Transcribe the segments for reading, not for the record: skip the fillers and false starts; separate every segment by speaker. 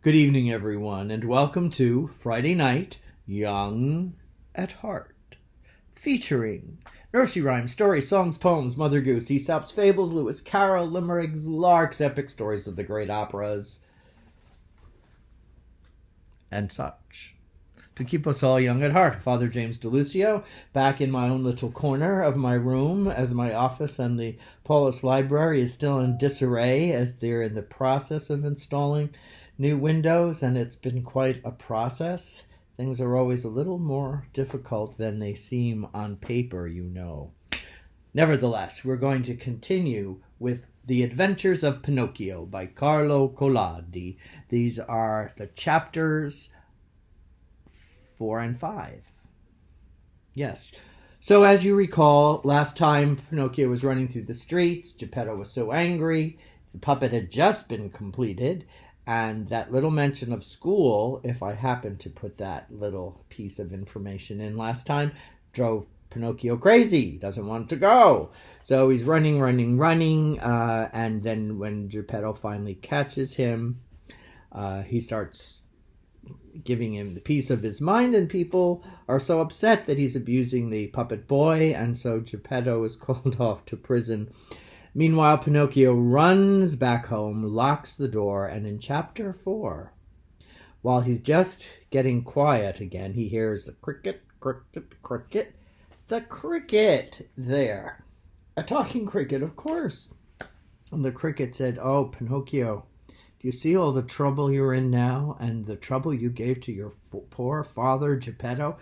Speaker 1: Good evening, everyone, and welcome to Friday Night Young at Heart, featuring nursery rhymes, stories, songs, poems, Mother Goose, Aesop's fables, Lewis Carroll, limericks, larks, epic stories of the great operas, and such. To keep us all young at heart, Father James Diluzio, back in my own little corner of my room, as my office and the Paulus Library is still in disarray as they're in the process of installing new windows, and it's been quite a process. Things are always a little more difficult than they seem on paper, you know. Nevertheless, we're going to continue with The Adventures of Pinocchio by Carlo Collodi. These are the chapters 4 and 5. Yes. So as you recall, last time Pinocchio was running through the streets. Geppetto was so angry. The puppet had just been completed. And that little mention of school, if I happened to put that little piece of information in last time, drove Pinocchio crazy. He doesn't want to go. So he's running. And then when Geppetto finally catches him, he starts giving him the piece of his mind, and people are so upset that he's abusing the puppet boy, and so Geppetto is called off to prison. Meanwhile, Pinocchio runs back home, locks the door, and in chapter 4, while he's just getting quiet again, he hears the cricket, cricket, cricket. The cricket there. A talking cricket, of course. And the cricket said, "Oh, Pinocchio, do you see all the trouble you're in now, and the trouble you gave to your poor father, Geppetto?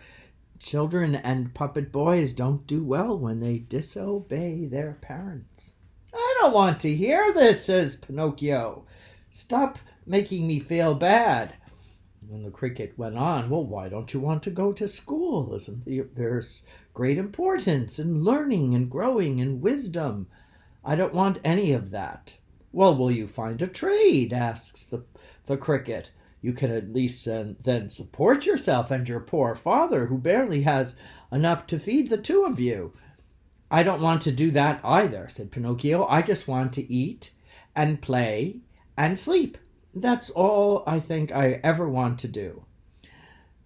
Speaker 1: Children and puppet boys don't do well when they disobey their parents." "I don't want to hear this," says Pinocchio. "Stop making me feel bad." And the cricket went on, "Well, why don't you want to go to school? There's great importance in learning and growing in wisdom." "I don't want any of that." "Well, will you find a trade?" asks the cricket. "You can at least then support yourself and your poor father, who barely has enough to feed the two of you." "I don't want to do that either," said Pinocchio. "I just want to eat and play and sleep. That's all I think I ever want to do."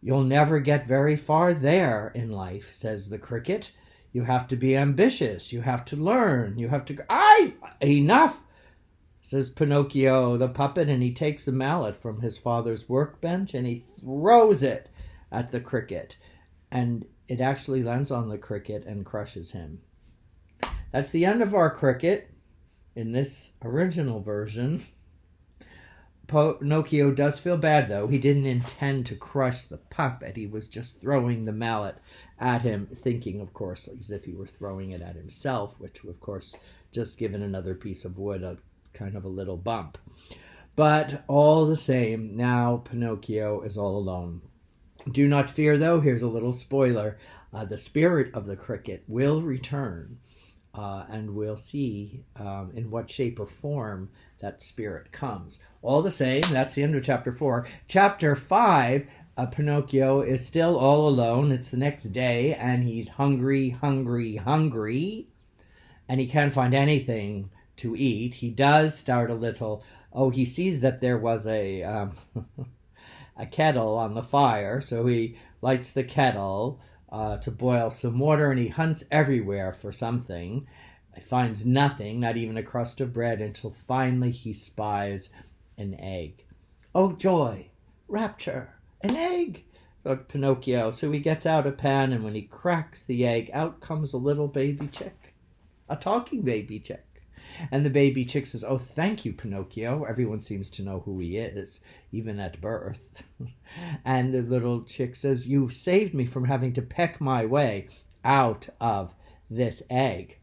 Speaker 1: "You'll never get very far there in life," says the cricket. "You have to be ambitious. You have to learn. You have to..." Enough!" says Pinocchio the puppet, and he takes a mallet from his father's workbench and he throws it at the cricket. And it actually lands on the cricket and crushes him. That's the end of our cricket in this original version. Pinocchio does feel bad, though. He didn't intend to crush the puppet. He was just throwing the mallet at him, thinking, of course, as if he were throwing it at himself, which, of course, just given another piece of wood a kind of a little bump. But all the same, now Pinocchio is all alone. Do not fear, though. Here's a little spoiler. The spirit of the cricket will return. And we'll see in what shape or form that spirit comes. All the same, that's the end of chapter 4. Chapter 5, Pinocchio is still all alone. It's the next day, and he's hungry, and he can't find anything to eat. He does start a little... he sees that there was a kettle on the fire, so he lights the kettle to boil some water, and he hunts everywhere for something. He finds nothing, not even a crust of bread, until finally he spies an egg. "Oh, joy, rapture, an egg," thought Pinocchio. So he gets out a pan, and when he cracks the egg, out comes a little baby chick, a talking baby chick. And the baby chick says, "Oh, thank you, Pinocchio." Everyone seems to know who he is, even at birth. And the little chick says, "You've saved me from having to peck my way out of this egg."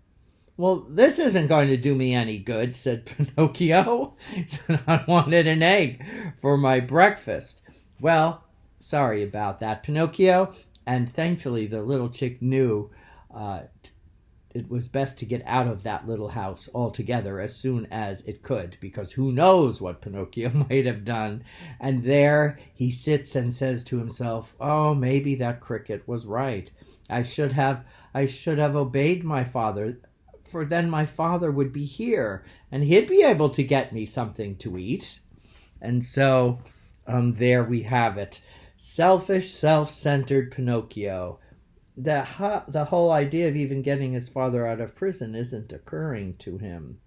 Speaker 1: "Well, this isn't going to do me any good," said Pinocchio. He said, "I wanted an egg for my breakfast." "Well, sorry about that, Pinocchio." And thankfully, the little chick knew it was best to get out of that little house altogether as soon as it could, because who knows what Pinocchio might have done. And there he sits and says to himself, "Oh, maybe that cricket was right. I should have obeyed my father, for then my father would be here, and he'd be able to get me something to eat." And so there we have it. Selfish, self-centered Pinocchio. The whole idea of even getting his father out of prison isn't occurring to him.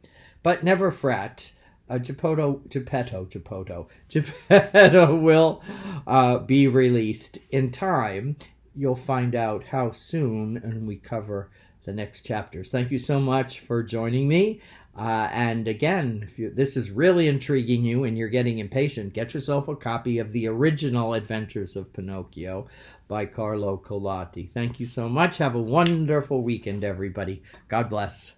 Speaker 1: But never fret. Geppetto will be released in time. You'll find out how soon, and we cover the next chapters. Thank you so much for joining me. And again, if this is really intriguing you and you're getting impatient, get yourself a copy of The Original Adventures of Pinocchio by Carlo Collodi. Thank you so much. Have a wonderful weekend, everybody. God bless.